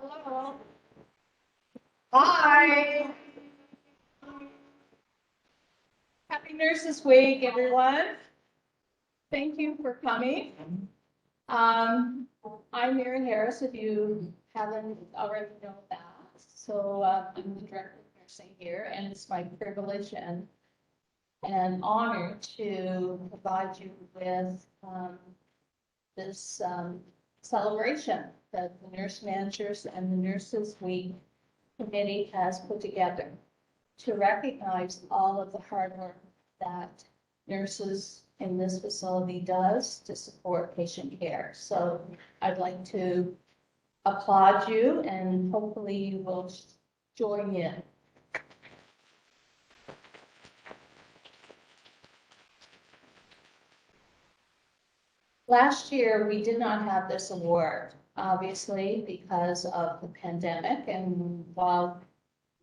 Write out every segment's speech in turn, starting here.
Hello. Hi. Happy Nurses Week, everyone. Thank you for coming. Um, I'm Mary Harris, if you haven't already known that. So I'm the Director of Nursing here, and it's my privilege and honor to provide you with this celebration that the Nurse Managers and the Nurses Week Committee has put together to recognize all of the hard work that nurses in this facility does to support patient care. So I'd like to applaud you, and hopefully you will join in. Last year, we did not have this award, obviously, because of the pandemic. And while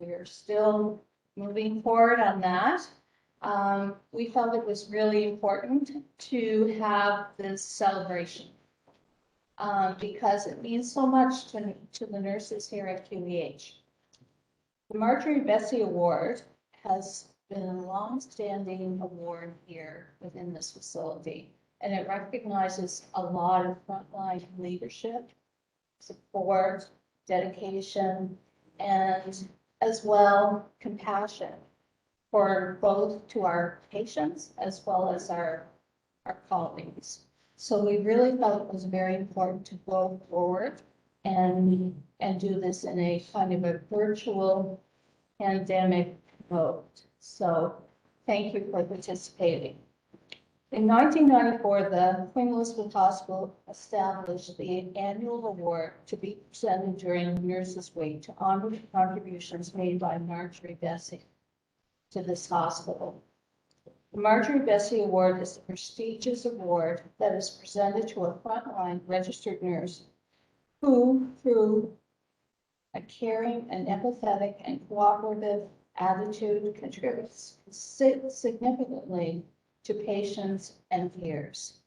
we're still moving forward on that, we felt it was really important to have this celebration because it means so much to the nurses here at QEH. The Marjorie Vesset Award has been a long-standing award here within this facility, and it recognizes a lot of frontline leadership, support, dedication, and as well compassion for both to our patients as well as our colleagues. So we really felt it was very important to go forward and do this in a kind of a virtual pandemic mode. So thank you for participating. In 1994, the Queen Elizabeth Hospital established the annual award to be presented during Nurses Week to honor the contributions made by Marjorie Vesset to this hospital. The Marjorie Vesset Award is a prestigious award that is presented to a frontline registered nurse who, through a caring and empathetic and cooperative attitude, contributes significantly to patients and peers.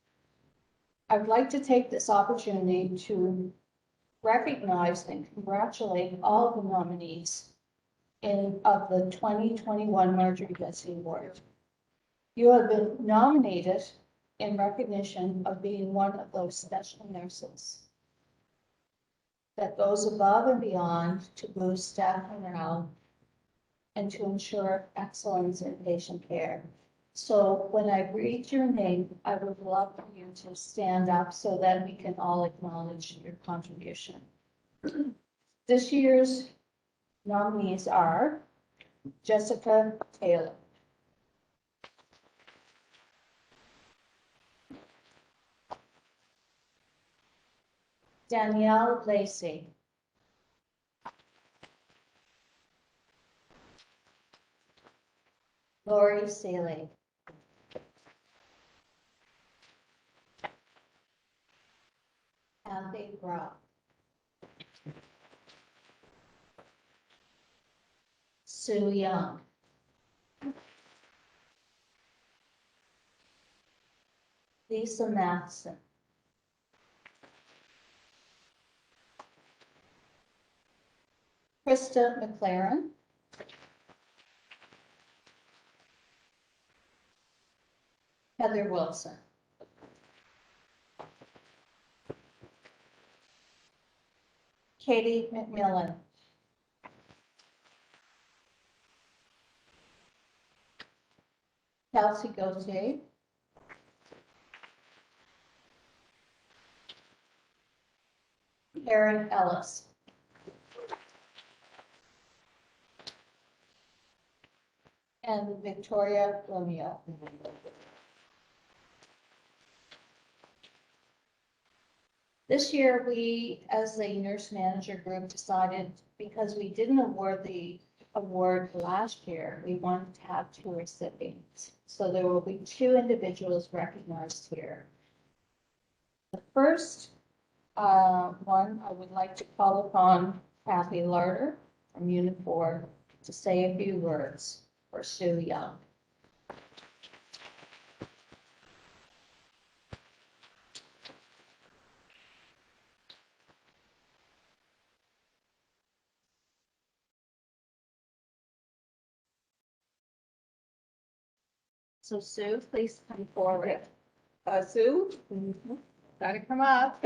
I would like to take this opportunity to recognize and congratulate all the nominees of the 2021 Marjorie Vesset Award. You have been nominated in recognition of being one of those special nurses that goes above and beyond to boost staff morale and to ensure excellence in patient care. So when I read your name, I would love for you to stand up so that we can all acknowledge your contribution. This year's nominees are Jessica Taylor, Danielle Lacey, Lori Seeley, Kathy Brock, Sue Young, Lisa Matheson, Krista McLaren, Heather Wilson, Katie McMillan, Kelsey Gauthier, Karen Ellis, and Victoria Romeo. This year, we, as a nurse manager group, decided because we didn't award the award last year, we wanted to have two recipients. So there will be two individuals recognized here. The first one, I would like to call upon Kathy Larder from Unit 4 to say a few words for Sue Young. So Sue, please come forward. Sue? Gotta come up.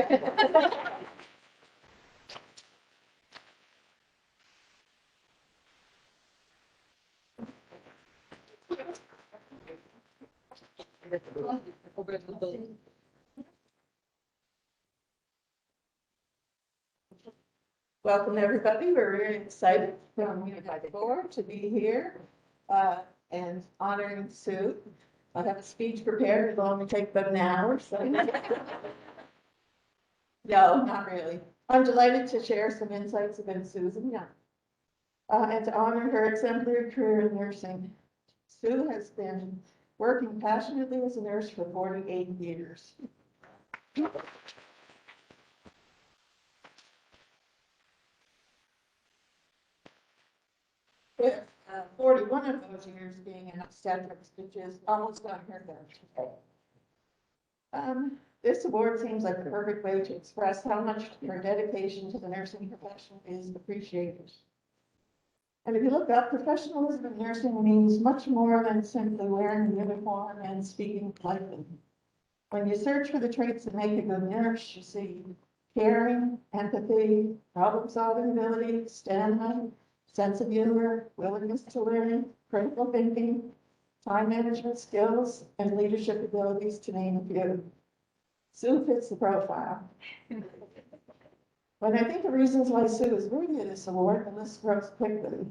Welcome, everybody. We're very excited from United Board to be here and honoring Sue. I have a speech prepared. It'll only take about an hour, so. No, not really. I'm delighted to share some insights about Susan Young and to honor her exemplary career in nursing. Sue has been working passionately as a nurse for 48 years. With 41 of those years being in obstetrics, which is almost unheard of today. This award seems like the perfect way to express how much her dedication to the nursing profession is appreciated. And if you look up, professionalism in nursing means much more than simply wearing a uniform and speaking politely. When you search for the traits that make a good nurse, you see caring, empathy, problem-solving ability, stamina, sense of humor, willingness to learn, critical thinking, time management skills, and leadership abilities, to name a few. Sue fits the profile. When I think of reasons why Sue is worthy of this award, the list grows quickly.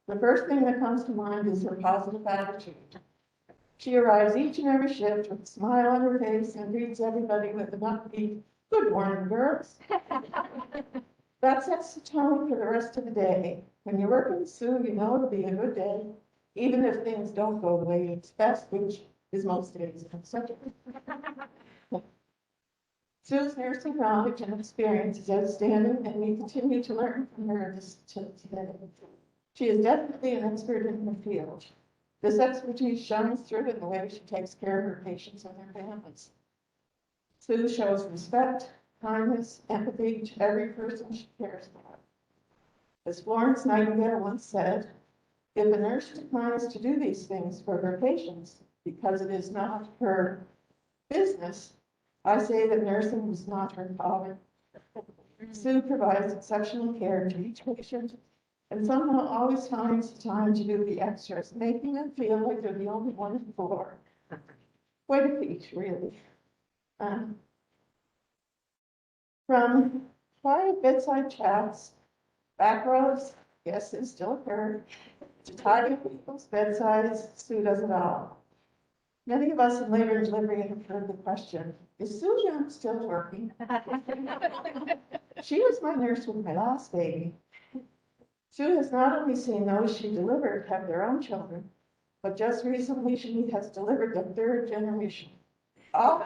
The first thing that comes to mind is her positive attitude. She arrives each and every shift with a smile on her face and greets everybody with an upbeat, "Good morning, girls." That sets the tone for the rest of the day. When you're working with Sue, you know it'll be a good day, even if things don't go the way you expect, which is most days. Sue's nursing knowledge and experience is outstanding, and we continue to learn from her today. She is definitely an expert in her field. This expertise shines through in the way she takes care of her patients and their families. Sue shows respect, kindness, empathy to every person she cares about. As Florence Nightingale once said, if a nurse declines to do these things for her patients because it is not her business, I say that nursing is not her calling. Sue provides exceptional care to each patient and somehow always finds the time to do the extras, making them feel like they're the only one on the floor. Quite a feat, really. From quiet bedside chats, back rows, yes, it still occur, to tidy people's bedsides, Sue does it all. Many of us in labor and delivery have heard the question, is Sue Young still working? She was my nurse with my last baby. Sue has not only seen those she delivered have their own children, but just recently she has delivered the third generation. All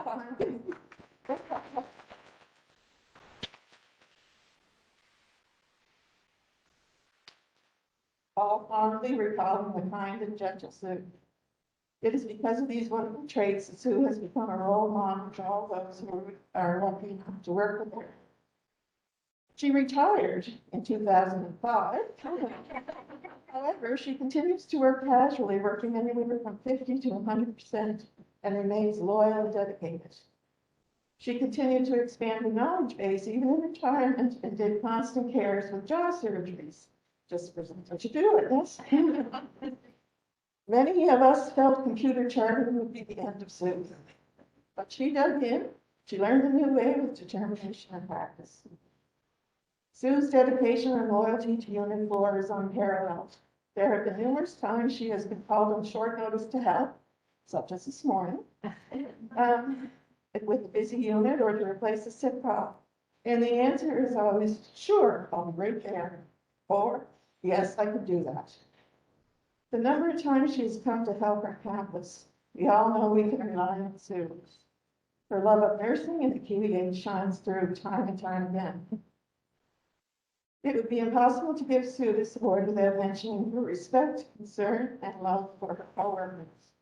fondly recalling the kind and gentle Sue. It is because of these wonderful traits that Sue has become a role model to all those who are lucky enough to work with her. She retired in 2005. However, she continues to work casually, working anywhere from 50 to 100%, and remains loyal and dedicated. She continued to expand her knowledge base even in retirement and did constant cares with jaw surgeries. Just for something to do with this. Many of us felt computer charting would be the end of Sue, but she dug in. She learned a new way with determination and practice. Sue's dedication and loyalty to Unit 4 is unparalleled. There have been numerous times she has been called on short notice to help, such as this morning, with a busy unit or to replace a sick call. And the answer is always, sure, I'll be right there. Or, yes, I could do that. The number of times she's come to help our campus, we all know we can rely on Sue. Her love of nursing and the QEH shines through time and time again. It would be impossible to give Sue this award without mentioning her respect, concern, and love for her coworkers.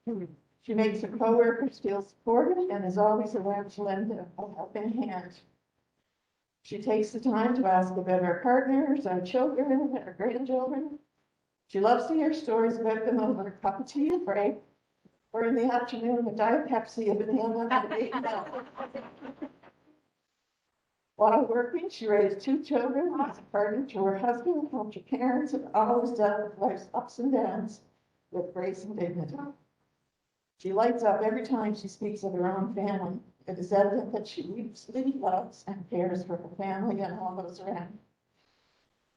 She makes her coworkers feel supported and is always around to lend a helping hand. She takes the time to ask about our partners, our children, our grandchildren. She loves to hear stories about them over a cup of tea and break. or in the afternoon, a Diet Pepsi and a ham and bacon. While working, she raised 2 children, was a partner to her husband, helped her parents, and always dealt with life's ups and downs with grace and dignity. She lights up every time she speaks of her own family. It is evident that she deeply loves and cares for her family and all those around.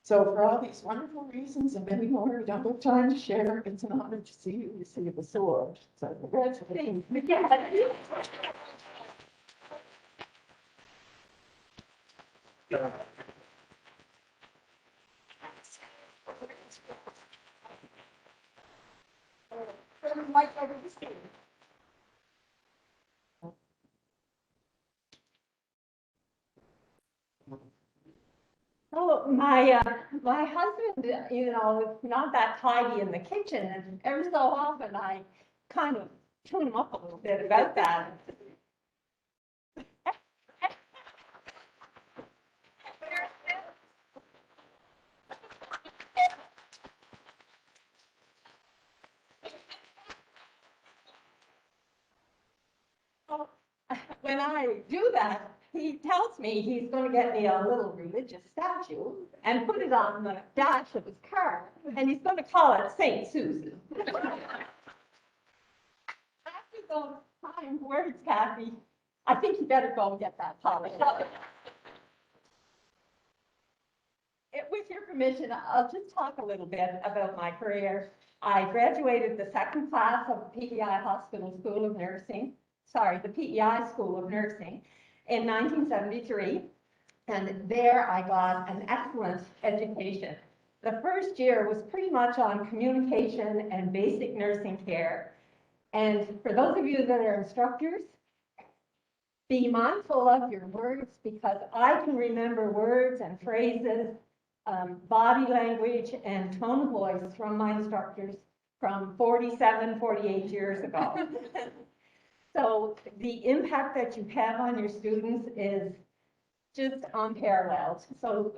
So for all these wonderful reasons and many more we don't have time to share, it's an honor to see you receive this award. So congratulations. Oh, my husband, you know, is not that tidy in the kitchen, and every so often I kind of tune him up a little bit about that. When I do that, he tells me he's going to get me a little religious statue and put it on the dash of his car, and he's going to call it St. Susan. After those kind words, Kathy, I think you better go and get that polished up. With your permission, I'll just talk a little bit about my career. I graduated the 2nd class of the PEI Hospital School of Nursing, the PEI School of Nursing in 1973. And there I got an excellent education. The first year was pretty much on communication and basic nursing care. And for those of you that are instructors, be mindful of your words, because I can remember words and phrases, body language and tone of voice from my instructors from 47, 48 years ago. So the impact that you have on your students is just unparalleled. So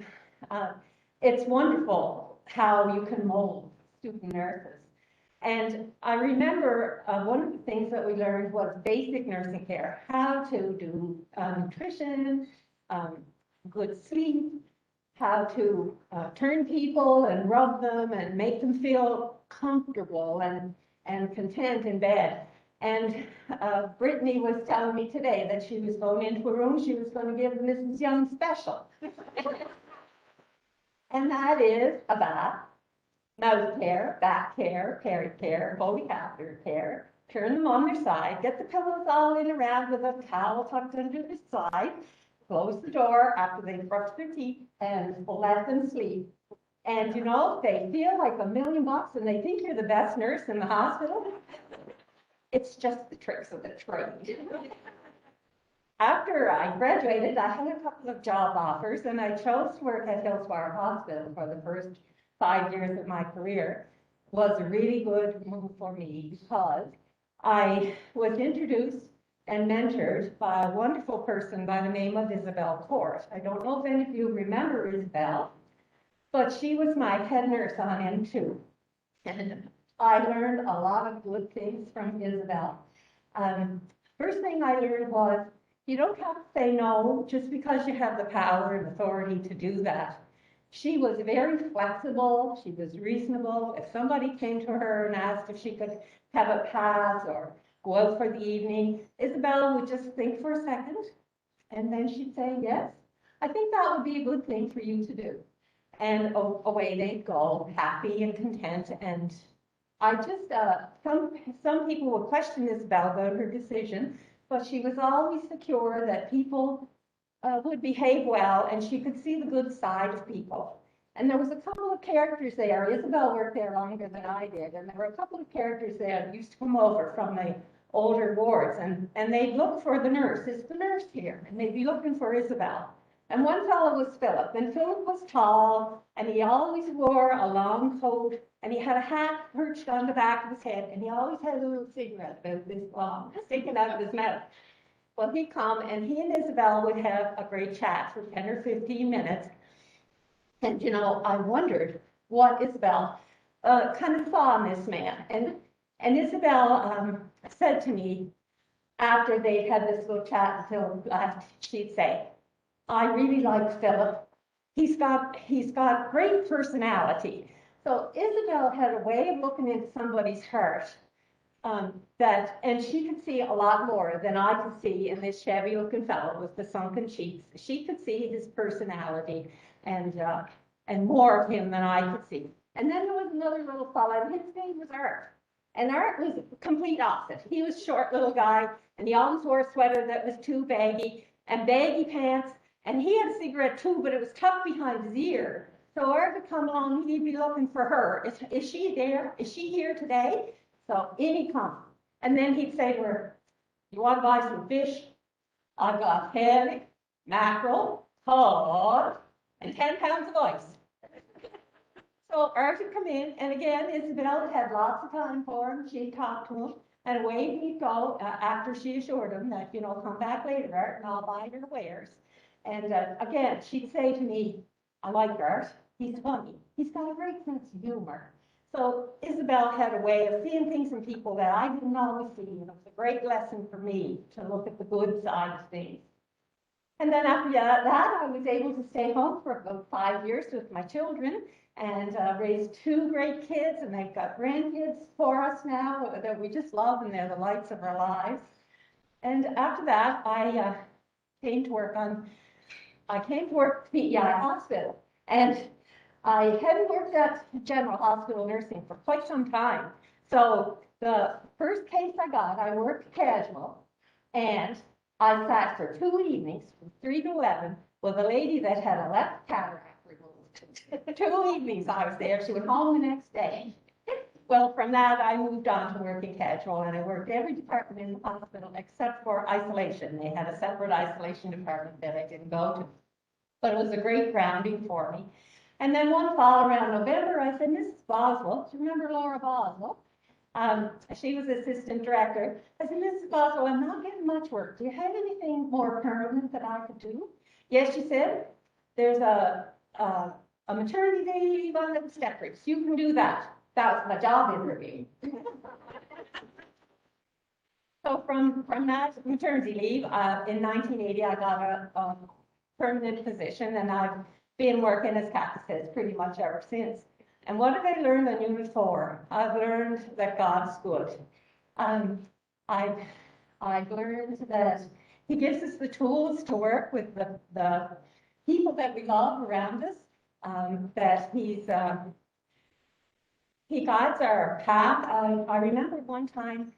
it's wonderful how you can mold student nurses. And I remember one of the things that we learned was basic nursing care, how to do nutrition, good sleep, how to turn people and rub them and make them feel comfortable and content in bed. And Brittany was telling me today that she was going into a room, she was going to give Mrs. Young special. And that is a bath, mouth care, back care, peri care, catheter care. Turn them on their side, get the pillows all in around with a towel tucked under the side, close the door after they brush their teeth, and let them sleep. And you know, they feel like $1,000,000 and they think you're the best nurse in the hospital. It's just the tricks of the trade. After I graduated, I had a couple of job offers, and I chose to work at Hillsborough Hospital for the first 5 years of my career. It was a really good move for me because I was introduced and mentored by a wonderful person by the name of Isabel Court. I don't know if any of you remember Isabel, but she was my head nurse on M2. And I learned a lot of good things from Isabel. First thing I learned was you don't have to say no just because you have the power and authority to do that. She was very flexible. She was reasonable. If somebody came to her and asked if she could have a pass or go out for the evening, Isabel would just think for a second, and then she'd say, yes, I think that would be a good thing for you to do. And away they'd go, happy and content. And I just, some people would question Isabel about her decision, but she was always secure that people would behave well, and she could see the good side of people. And there was a couple of characters there. Isabel worked there longer than I did, and there were a couple of characters there that used to come over from the older wards, and they'd look for the nurse. Is the nurse here? And they'd be looking for Isabel. And one fellow was Philip, and Philip was tall, and he always wore a long coat, and he had a hat perched on the back of his head, and he always had a little cigarette about this long, sticking out of his mouth. Well, he'd come, and he and Isabel would have a great chat for 10 or 15 minutes. And, you know, I wondered what Isabel kind of saw in this man. And And Isabel said to me after they'd had this little chat and Phil left, she'd say, I really like Philip. He's got great personality. So Isabel had a way of looking into somebody's heart and she could see a lot more than I could see in this shabby-looking fellow with the sunken cheeks. She could see his personality and more of him than I could see. And then there was another little fellow, and his name was Art. And Art was complete opposite. He was a short little guy, and he always wore a sweater that was too baggy and baggy pants. And he had a cigarette too, but it was tucked behind his ear. So Art would come along, he'd be looking for her. Is she there? Is she here today? So in he'd come. And then he'd say to her, you want to buy some fish? I've got haddock, mackerel, cod, and 10 pounds of ice. So Art would come in, and again, Isabel had lots of time for him. She'd talk to him, and away he'd go after she assured him that, you know, come back later, Art, and I'll buy your wares. And again, she'd say to me, I like Art. He's funny. He's got a great sense of humor. So Isabel had a way of seeing things in people that I didn't always see, and it was a great lesson for me to look at the good side of things. And then after that, I was able to stay home for about 5 years with my children and raised 2 great kids, and they've got grandkids for us now that we just love, and they're the lights of our lives. And after that, I came to work at PEI Hospital, and I hadn't worked at General Hospital nursing for quite some time. So the first case I got, I worked casual, and I sat for 2 evenings, from 3 to 11, with a lady that had a left cataract removed. 2 evenings I was there. She went home the next day. Well, from that, I moved on to working casual, and I worked every department in the hospital except for isolation. They had a separate isolation department that I didn't go to. But it was a great grounding for me. And then one fall around November, I said, Mrs. Boswell, do you remember Laura Boswell? She was assistant director. I said, Mrs. Boswell, I'm not getting much work. Do you have anything more permanent that I could do? Yes, she said, there's a maternity leave on the obstetrics. You can do that. That was my job interview. So from that maternity leave, in 1980, I got a permanent position, and I've been working, as Kathy says, pretty much ever since. And what have I learned on Unit 4? I've learned that God's good. I've learned that He gives us the tools to work with the people that we love around us, that He guides our path. I remember one time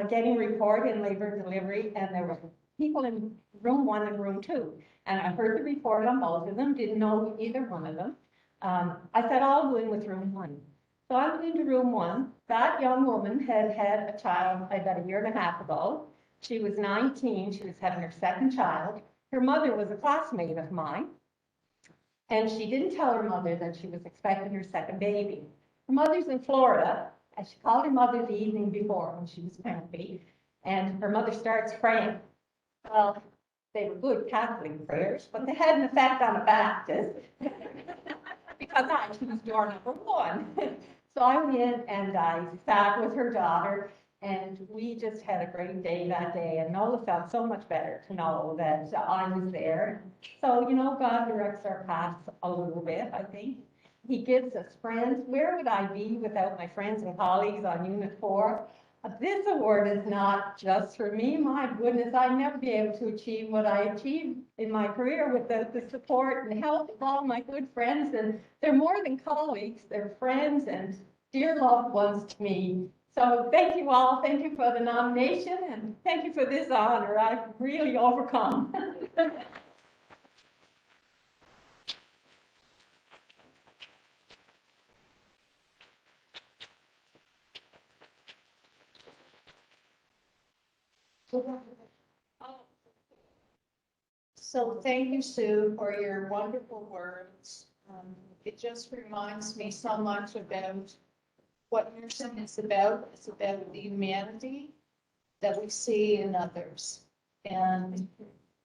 getting a report in labor and delivery, and there were people in room 1 and room 2. And I heard the report on both of them, didn't know either one of them. I said, I'll go in with room 1. So I went into room 1. That young woman had had a child about a 1.5 years ago. She was 19. She was having her second child. Her mother was a classmate of mine. And she didn't tell her mother that she was expecting her second baby. Her mother's in Florida, and she called her mother the evening before when she was crampy. And her mother starts praying. Well, they were good Catholic prayers, but they had an effect on a Baptist because I chose door number 1. So I went in and I sat with her daughter, and we just had a great day that day. And Nola felt so much better to know that I was there. So, you know, God directs our paths a little bit, I think. He gives us friends. Where would I be without my friends and colleagues on Unit 4? This award is not just for me. My goodness, I'd never be able to achieve what I achieved in my career without the support and help of all my good friends. And they're more than colleagues, they're friends and dear loved ones to me. So thank you all. Thank you for the nomination, and thank you for this honor. I've really overcome. So thank you, Sue, for your wonderful words. It just reminds me so much about what nursing is about. It's about the humanity that we see in others. And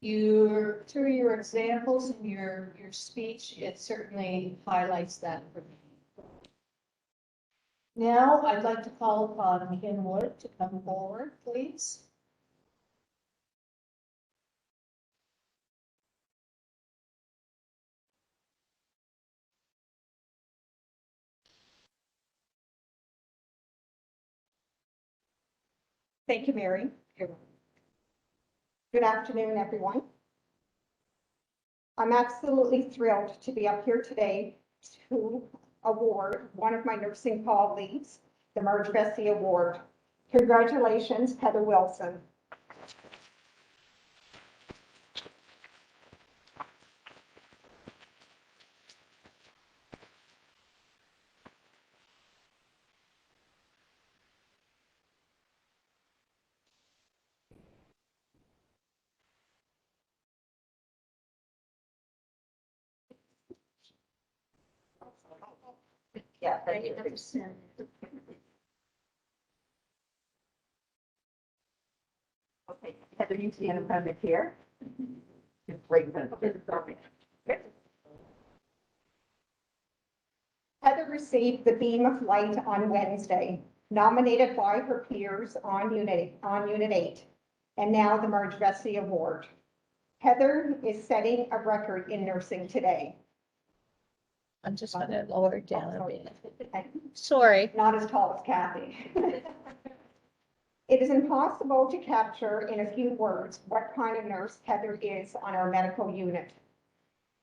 through your examples and your speech, it certainly highlights that for me. Now, I'd like to call upon Kim Wood to come forward, please. Thank you, Mary. Good afternoon, everyone. I'm absolutely thrilled to be up here today to award one of my nursing colleagues the Marjorie Vesset Award. Congratulations, Heather Wilson. Yeah, thank you. Okay, Heather, you stand in front of the chair. Great. Heather received the Beam of Light on Wednesday, nominated by her peers on Unit 8, and now the Marjorie Vesset Award. Heather is setting a record in nursing today. I'm just gonna lower it down a bit. Sorry. Not as tall as Kathy. It is impossible to capture in a few words what kind of nurse Heather is on our medical unit.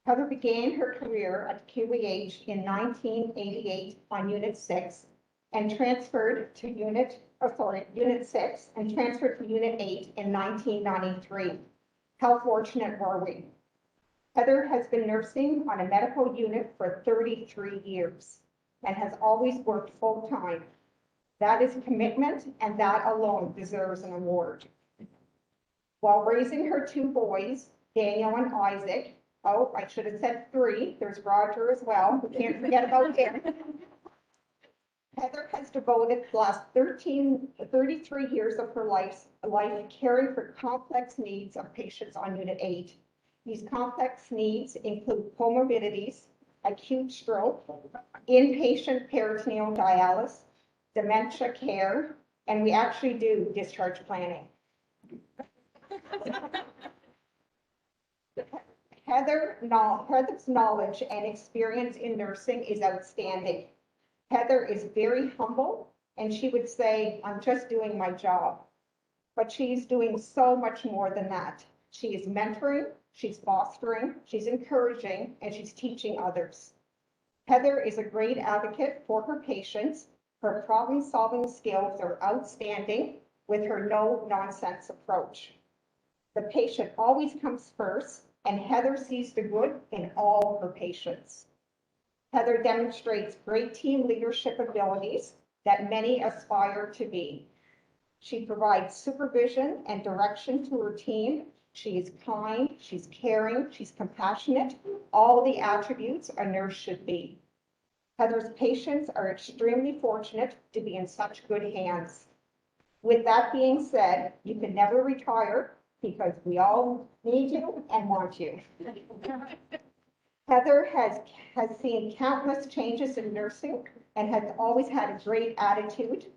Heather began her career at QEH in 1988 on Unit 6 and transferred to Unit 6 and transferred to Unit 8 in 1993. How fortunate were we? Heather has been nursing on a medical unit for 33 years and has always worked full-time. That is commitment, and that alone deserves an award. While raising her two boys, Daniel and Isaac, oh, I should have said 3, there's Roger as well, we can't forget about him. Heather has devoted the last 33 years of her life caring for complex needs of patients on Unit 8. These complex needs include comorbidities, acute stroke, inpatient peritoneal dialysis, dementia care, and we actually do discharge planning. Heather's knowledge and experience in nursing is outstanding. Heather is very humble, and she would say, I'm just doing my job. But she's doing so much more than that. She is mentoring, she's fostering, she's encouraging, and she's teaching others. Heather is a great advocate for her patients. Her problem-solving skills are outstanding with her no-nonsense approach. The patient always comes first, and Heather sees the good in all her patients. Heather demonstrates great team leadership abilities that many aspire to be. She provides supervision and direction to her team. She is kind, she's caring, she's compassionate, all the attributes a nurse should be. Heather's patients are extremely fortunate to be in such good hands. With that being said, you can never retire because we all need you and want you. Heather has seen countless changes in nursing and has always had a great attitude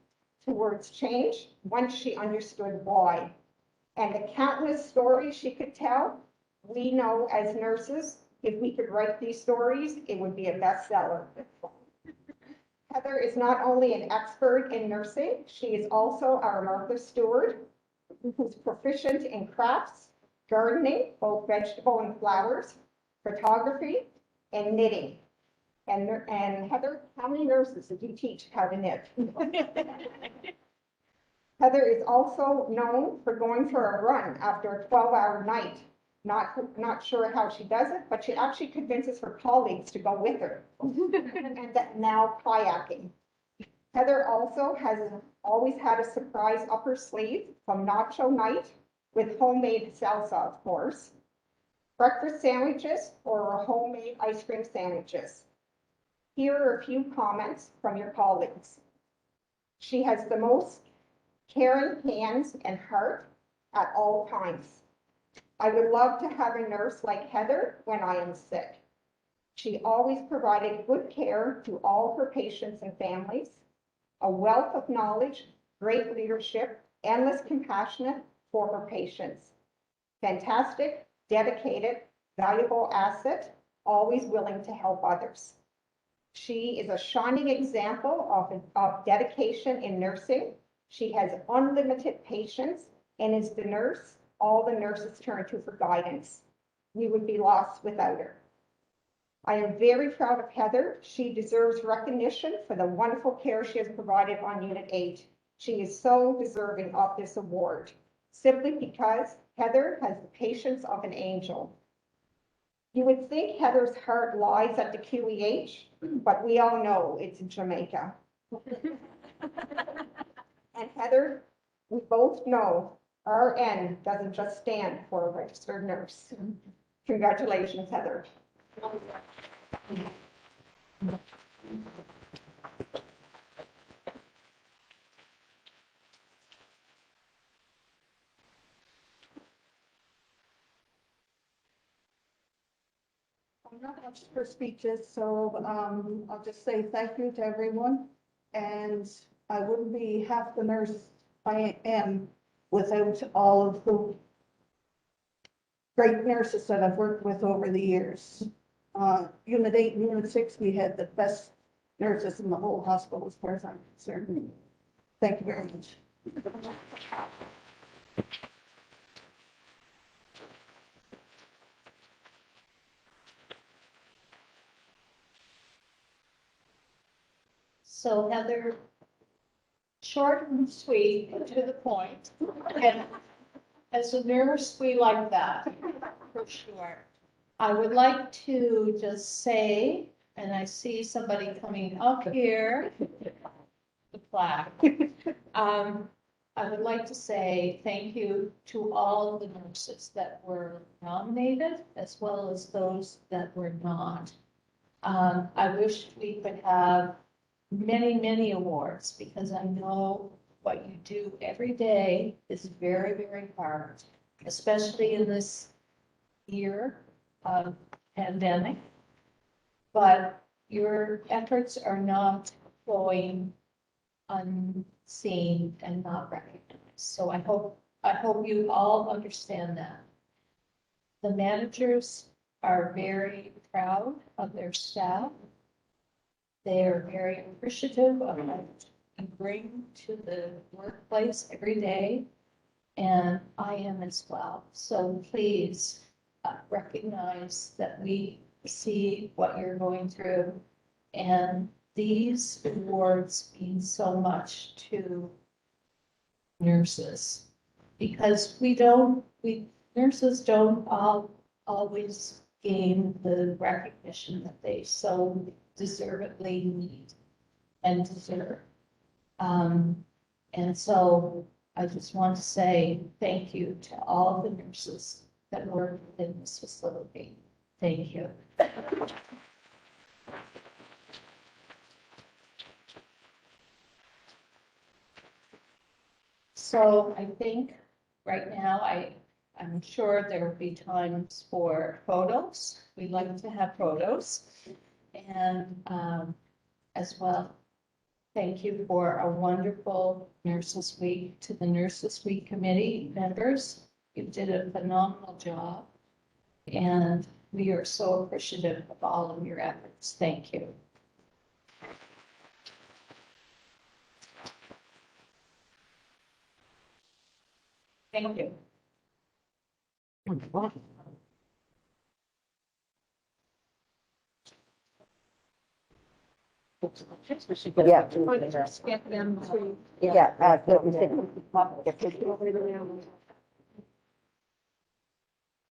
towards change once she understood why. And the countless stories she could tell, we know as nurses, if we could write these stories, it would be a bestseller. Heather is not only an expert in nursing, she is also our Martha Steward, who's proficient in crafts, gardening, both vegetable and flowers, photography, and knitting. And Heather, how many nurses did you teach how to knit? Heather is also known for going for a run after a 12-hour night. Not sure how she does it, but she actually convinces her colleagues to go with her. And that now kayaking. Heather also has always had a surprise up her sleeve from nacho night with homemade salsa, of course, breakfast sandwiches, or homemade ice cream sandwiches. Here are a few comments from your colleagues. She has the most caring hands and heart at all times. I would love to have a nurse like Heather when I am sick. She always provided good care to all her patients and families. a wealth of knowledge, great leadership, endless compassion for her patients. Fantastic, dedicated, valuable asset, always willing to help others. She is a shining example of dedication in nursing. She has unlimited patience and is the nurse all the nurses turn to for guidance. We would be lost without her. I am very proud of Heather. She deserves recognition for the wonderful care she has provided on Unit 8. She is so deserving of this award, simply because Heather has the patience of an angel. You would think Heather's heart lies at the QEH, but we all know it's in Jamaica. And Heather, we both know RN doesn't just stand for a registered nurse. Congratulations, Heather. I'm not much for speeches, so I'll just say thank you to everyone. And I wouldn't be half the nurse I am without all of the great nurses that I've worked with over the years. Unit 8 and Unit 6, we had the best nurses in the whole hospital as far as I'm concerned. Thank you very much. So Heather, short and sweet and to the point. And as a nurse, we like that, for sure. I would like to just say, and I see somebody coming up here, the plaque. I would like to say thank you to all the nurses that were nominated, as well as those that were not. I wish we could have many, many awards, because I know what you do every day is very, very hard, especially in this year of pandemic. But your efforts are not going unseen and not recognized. So I hope you all understand that. The managers are very proud of their staff. They are very appreciative of what you bring to the workplace every day, and I am as well. So please recognize that we see what you're going through, and these awards mean so much to nurses, because nurses don't always gain the recognition that they so deservedly need and deserve. And so I just want to say thank you to all the nurses that work in this facility. Thank you. So I think right now I'm sure there will be times for photos. We like to have photos. And as well, thank you for a wonderful Nurses Week to the Nurses Week committee members. You did a phenomenal job, and we are so appreciative of all of your efforts. Thank you. Thank you. Yeah. Get them to Yeah,